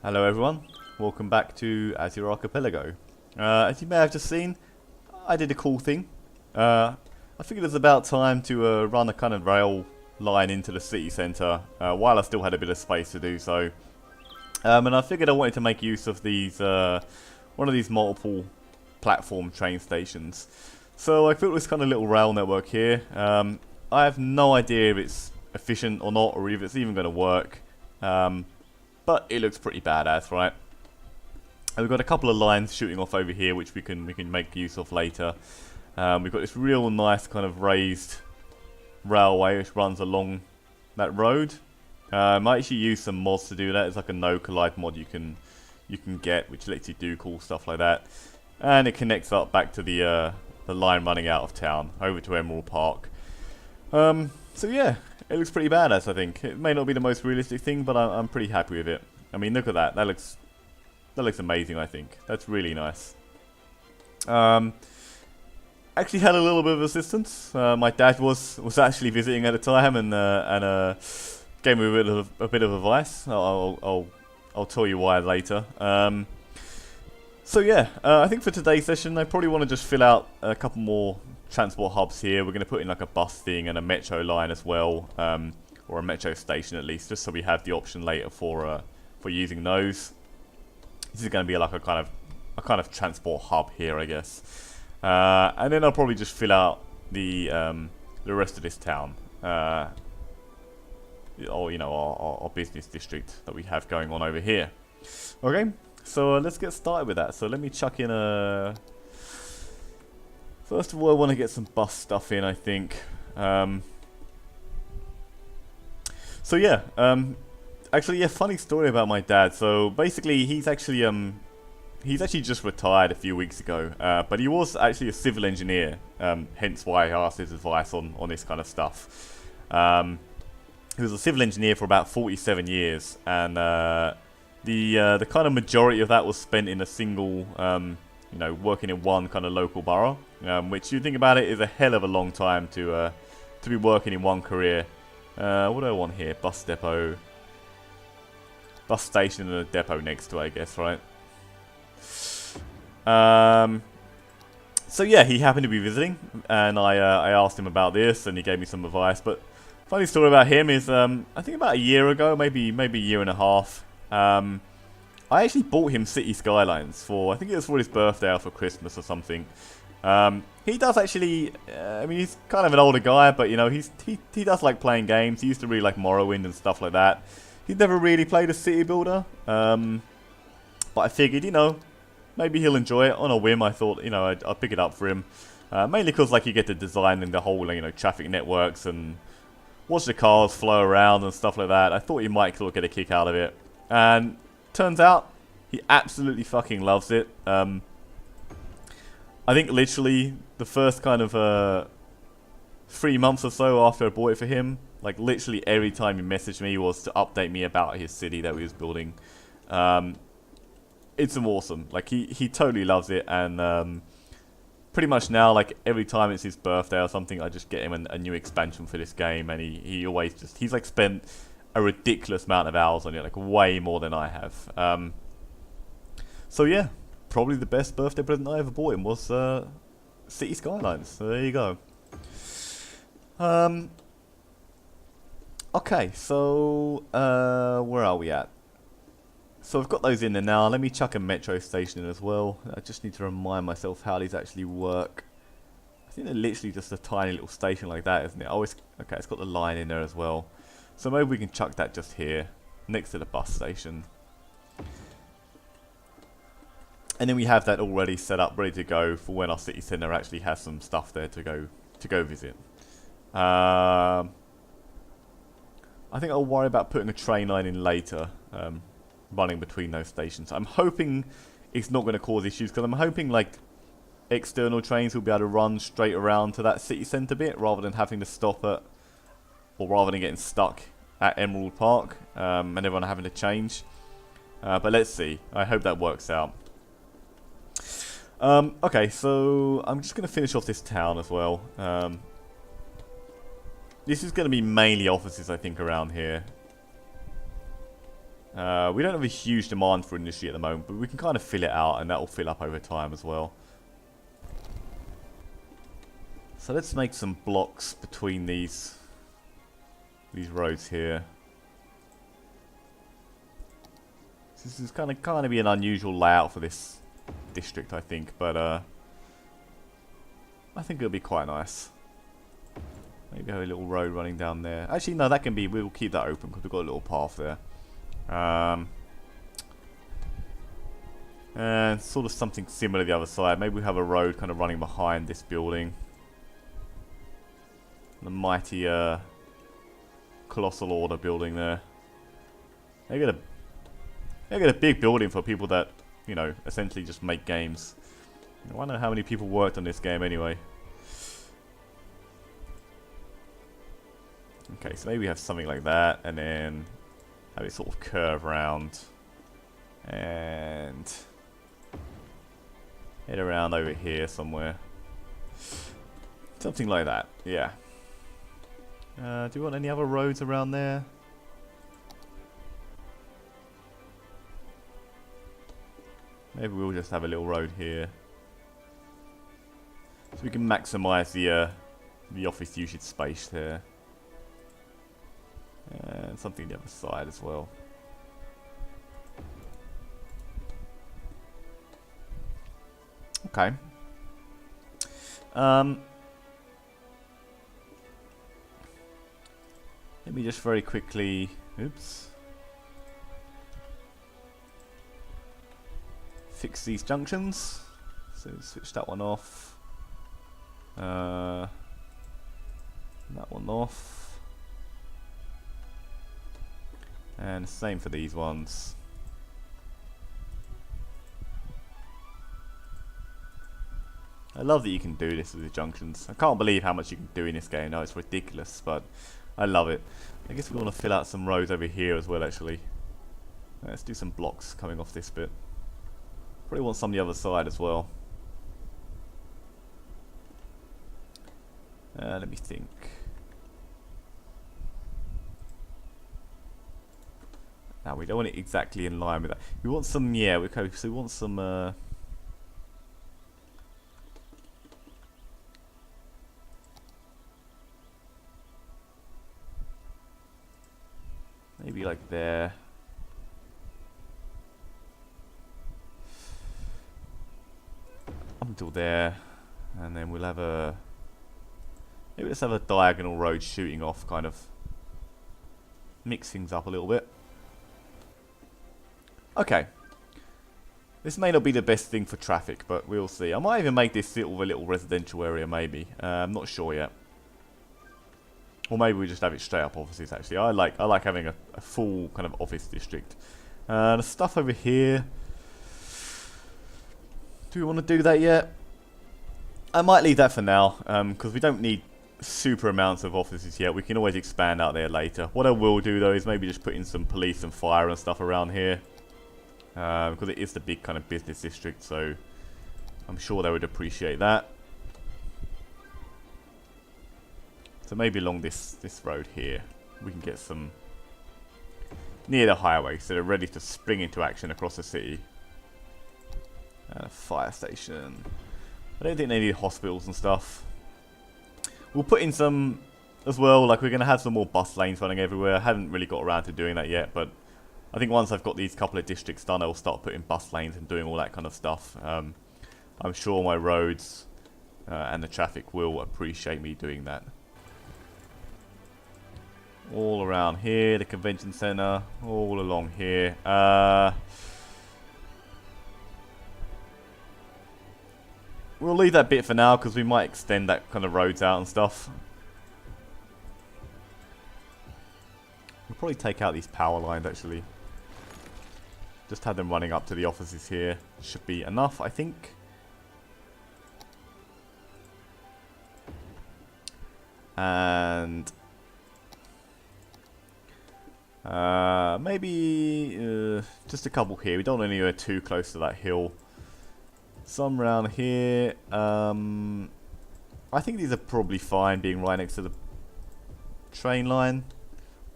Hello everyone, welcome back to Azure Archipelago. As you may have just seen, I did a cool thing. I figured it was about time to run a kind of rail line into the city centre while I still had a bit of space to do so. And I figured I wanted to make use of these, one of these multiple platform train stations. So I built this kind of little rail network here. I have no idea if it's efficient or not, or if it's even going to work. But it looks pretty badass, right? And we've got a couple of lines shooting off over here, which we can make use of later. We've got this real nice kind of raised railway which runs along that road. I might actually use some mods to do that. It's like a no collide mod you can get, which lets you do cool stuff like that. And it connects up back to the line running out of town over to Emerald Park. So yeah, it looks pretty badass, I think. It may not be the most realistic thing, but I'm pretty happy with it. I mean, look at that. That looks amazing, I think. That's really nice. Actually had a little bit of assistance. My dad was actually visiting at the time and gave me a bit of advice. I'll tell you why later. So yeah, I think for today's session, I probably want to just fill out a couple more transport hubs here. We're going to put in like a bus thing and a metro line as well, or a metro station at least, just so we have the option later for using those. This is going to be like a kind of transport hub here, I guess. And then I'll probably just fill out the rest of this town, or you know, our business district that we have going on over here. Okay. So let's get started with that. So let me chuck in a... First of all, I want to get some bus stuff in, I think. So yeah, actually, yeah, funny story about my dad. So basically, he's actually just retired a few weeks ago. But he was actually a civil engineer, hence why I asked his advice on this kind of stuff. He was a civil engineer for about 47 years, and the kind of majority of that was spent in a single, you know, working in one kind of local borough, which you think about it is a hell of a long time to be working in one career. What do I want here? Bus depot, bus station, and a depot next to it, I guess, right? So yeah, he happened to be visiting, and I asked him about this, and he gave me some advice. But funny story about him is, I think about a year ago, maybe a year and a half. I actually bought him City Skylines for, I think it was for his birthday or for Christmas or something. He does actually, I mean, he's kind of an older guy, but you know, he does like playing games. He used to really like Morrowind and stuff like that. He's never really played a city builder, but I figured, you know, maybe he'll enjoy it. On a whim, I thought, you know, I'd pick it up for him. Mainly because like you get to design in the whole, you know, traffic networks and watch the cars flow around and stuff like that. I thought he might sort of get a kick out of it. And turns out he absolutely fucking loves it. I think literally the first kind of 3 months or so after I bought it for him, like literally every time he messaged me was to update me about his city that he was building. It's awesome. Like he totally loves it, and pretty much now, like every time it's his birthday or something, I just get him a new expansion for this game, and he always just, he's like spent a ridiculous amount of hours on it, like way more than I have. So yeah, probably the best birthday present I ever bought him was City Skylines. So there you go. Okay, so where are we at? So I've got those in there now. Let me chuck a metro station in as well. I just need to remind myself how these actually work. I think they're literally just a tiny little station like that, isn't it? Oh, okay, it's got the line in there as well. So maybe we can chuck that just here, next to the bus station. And then we have that already set up, ready to go for when our city centre actually has some stuff there to go visit. I think I'll worry about putting a train line in later, running between those stations. I'm hoping it's not going to cause issues, because I'm hoping like external trains will be able to run straight around to that city centre bit, rather than having to stop at, or rather than getting stuck at Emerald Park, and everyone having to change. But let's see. I hope that works out. Okay, so I'm just going to finish off this town as well. This is going to be mainly offices, I think, around here. We don't have a huge demand for industry at the moment, but we can kind of fill it out, and that will fill up over time as well. So let's make some blocks between these roads here. This is kind of be an unusual layout for this district, I think, but I think it'll be quite nice. Maybe have a little road running down there. Actually, no, that can be. We'll keep that open because we've got a little path there. And sort of something similar the other side. Maybe we have a road kind of running behind this building. The mighty Colossal Order building there. They get a big building for people that, you know, essentially just make games. I wonder how many people worked on this game anyway. Okay, so maybe we have something like that, and then have it sort of curve around and head around over here somewhere. Something like that, yeah. Do we want any other roads around there? Maybe we'll just have a little road here, so we can maximize the office usage space there, and something the other side as well. Okay. Let me just very quickly, oops, fix these junctions. So switch that one off, that one off, and the same for these ones. I love that you can do this with the junctions. I can't believe how much you can do in this game. No, it's ridiculous, but I love it. I guess we want to fill out some roads over here as well, actually. Let's do some blocks coming off this bit. Probably want some on the other side as well. Let me think. Now, we don't want it exactly in line with that. We want some, yeah, okay, so we want some... maybe like there. Up until there. And then we'll have a... maybe let's have a diagonal road shooting off, kind of mix things up a little bit. Okay. This may not be the best thing for traffic, but we'll see. I might even make this sort of a little residential area, maybe. I'm not sure yet. Or maybe we just have it straight up offices, actually. I like having a full kind of office district. The stuff over here. Do we want to do that yet? I might leave that for now, because we don't need super amounts of offices yet. We can always expand out there later. What I will do, though, is maybe just put in some police and fire and stuff around here. Because it is the big kind of business district, so I'm sure they would appreciate that. So maybe along this road here, we can get some near the highway, so they're ready to spring into action across the city. And a fire station. I don't think they need hospitals and stuff. We'll put in some as well, like we're going to have some more bus lanes running everywhere. I haven't really got around to doing that yet, but I think once I've got these couple of districts done, I'll start putting bus lanes and doing all that kind of stuff. I'm sure my roads and the traffic will appreciate me doing that. All around here, the convention center, all along here. We'll leave that bit for now because we might extend that kind of roads out and stuff. We'll probably take out these power lines actually. Just have them running up to the offices here. Should be enough, I think. And maybe just a couple here. We don't want anywhere too close to that hill. Some around here. I think these are probably fine being right next to the train line.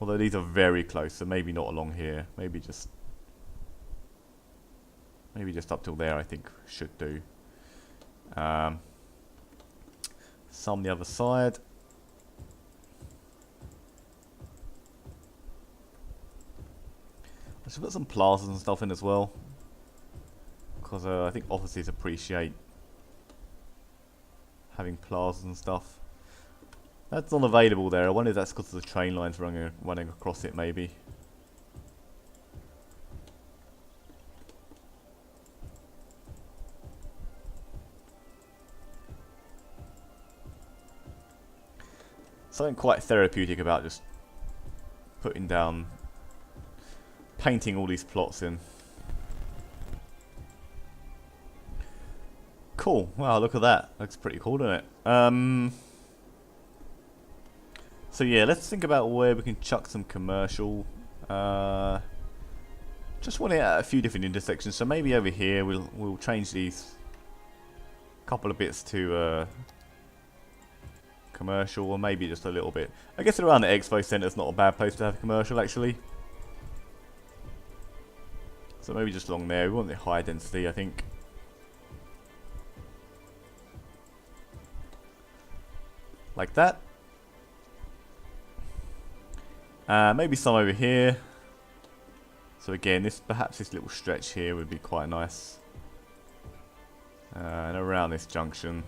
Although these are very close, so maybe not along here. Maybe just up till there, I think should do. Some the other side. I should put some plazas and stuff in as well, because I think offices appreciate having plazas and stuff. That's not available there. I wonder if that's because of the train lines running across it, maybe. Something quite therapeutic about just putting down, painting all these plots in. Cool. Wow, look at that. Looks pretty cool, doesn't it? So yeah, let's think about where we can chuck some commercial. Just want it at a few different intersections. So maybe over here we'll change these couple of bits to commercial, or maybe just a little bit. I guess around the expo center is not a bad place to have commercial, actually. So maybe just along there. We want the high density, I think. Like that. Maybe some over here. So again, perhaps this little stretch here would be quite nice. And around this junction.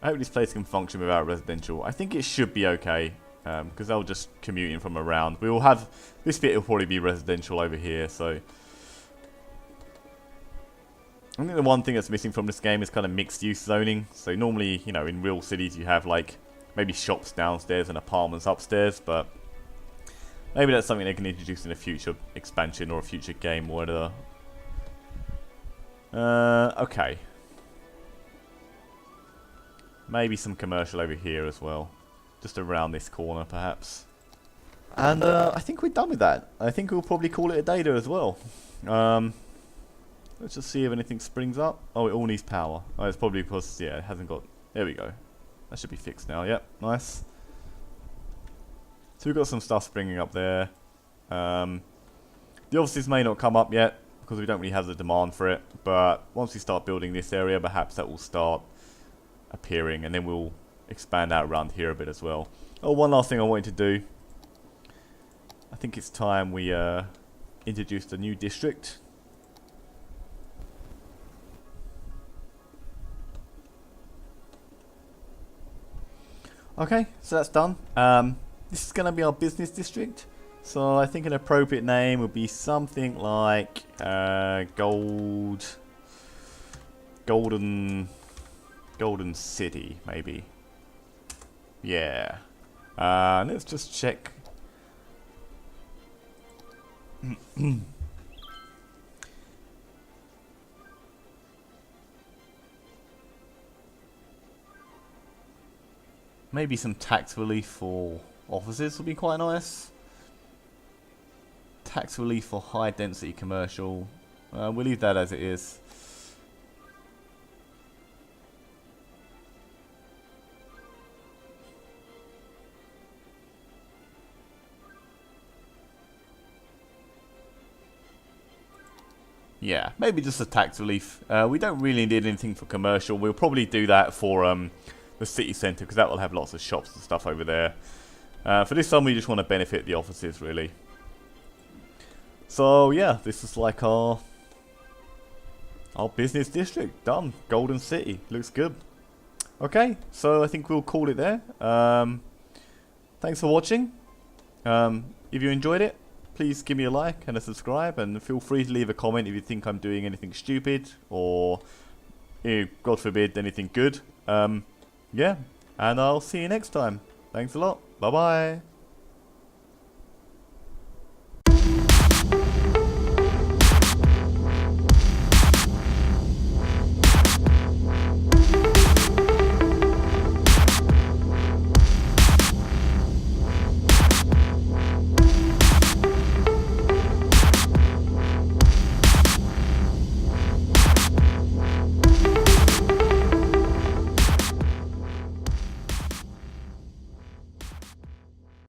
I hope this place can function without residential. I think it should be okay, because they'll just commute in from around. We will have this bit will probably be residential over here, so I think the one thing that's missing from this game is kind of mixed use zoning. So normally, you know, in real cities you have like maybe shops downstairs and apartments upstairs, but maybe that's something they can introduce in a future expansion or a future game or whatever. Okay. Maybe some commercial over here as well. Just around this corner perhaps. And I think we're done with that. I think we'll probably call it a day there as well. Let's just see if anything springs up. Oh, it all needs power. Oh, it's probably because, yeah, it hasn't got... There we go. That should be fixed now. Yep, nice. So we've got some stuff springing up there. The offices may not come up yet because we don't really have the demand for it. But once we start building this area, perhaps that will start appearing. And then we'll expand out around here a bit as well. Oh, one last thing I wanted to do. I think it's time we introduced a new district. Okay, so that's done. This is going to be our business district. So I think an appropriate name would be something like Golden City, maybe. Yeah. Let's just check. Maybe some tax relief for offices would be quite nice. Tax relief for high density commercial. We'll leave that as it is. Yeah, maybe just a tax relief. We don't really need anything for commercial. We'll probably do that for the city centre, because that will have lots of shops and stuff over there. For this one, we just want to benefit the offices, really. So yeah, this is like our business district done. Golden City looks good. Okay, so I think we'll call it there. Thanks for watching. If you enjoyed it, please give me a like and a subscribe, and feel free to leave a comment if you think I'm doing anything stupid or, God forbid, anything good. Yeah, and I'll see you next time. Thanks a lot. Bye bye.